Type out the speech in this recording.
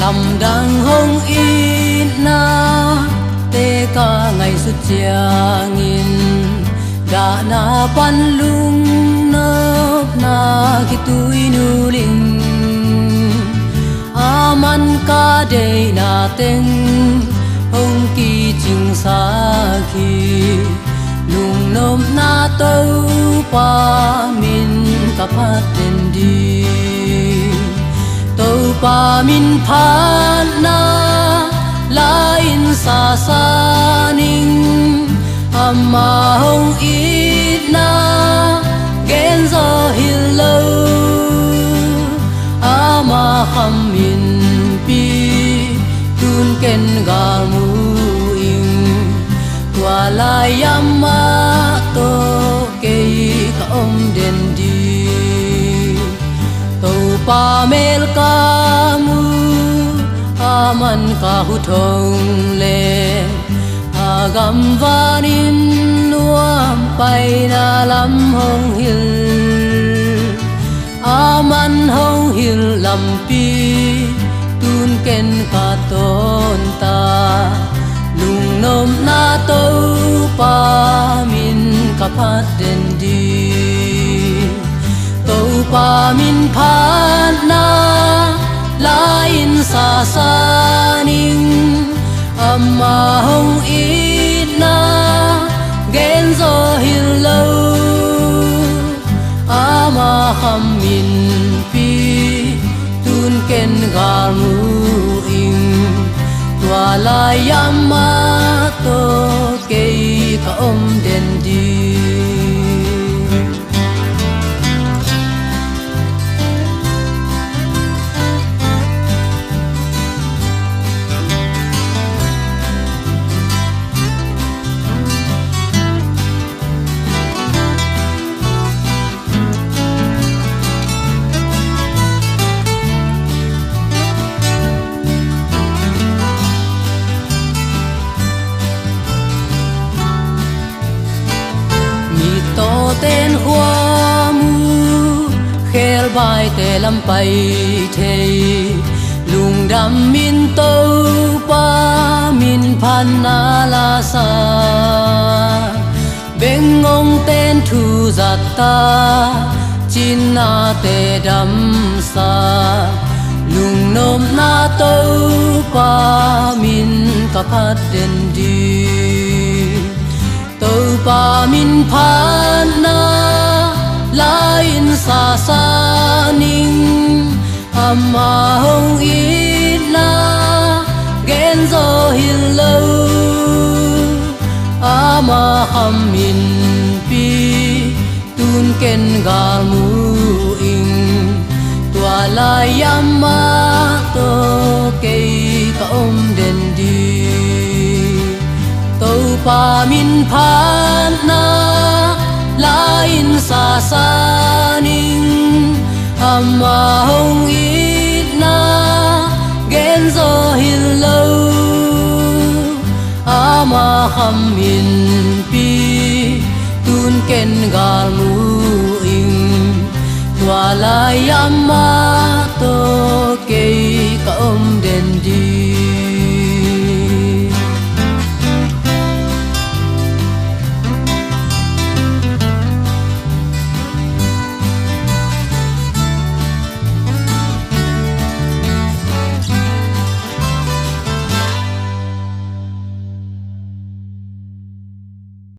lầm đang hông ít na tê ca ngày suốt chia nghìn đã na pan lung nấp na khi tuổi nu linh aman ca đây na tên hông kỳ chinh xa khi lung nôm na tâu pa min ka phát tên đi tâu pa min phan na lain sa sa ning amma hong ít na gen zo hil lo ama kham min pi tun ken ga mu ing tua la yama to ke ka om den di tâu pa mel ka mu aman ka hu thong le agam vanin nuam pai na lam hong hil aman hong hil lam pi tun ken ka ton ta lung nom na tâu pa min ka phat den di tâu pa min phan na lain sa sa ning amma hong ít na gen zo hil lo ama kham min pi tun ken gar mu ing tua la yama to ke ka om den di tên hoa mu khel bai te lam pai thei lung dam min tâu pa min phan na la sa beng ngong tên thu giat ta chin na te dam sa lung nom na tâu pa min ka phat den di tâu pa min phan na lain sa sa ning amma hong ít na gen zo hil lo ama kham min pi tun ken ga mu ing tua la yama to ke ka om den di tâu pa min phan na lain sa sa ning amma hong ít na gen zo hil lo ama kham min pi tun ken gal mu ing tua la yama to ke ka om den di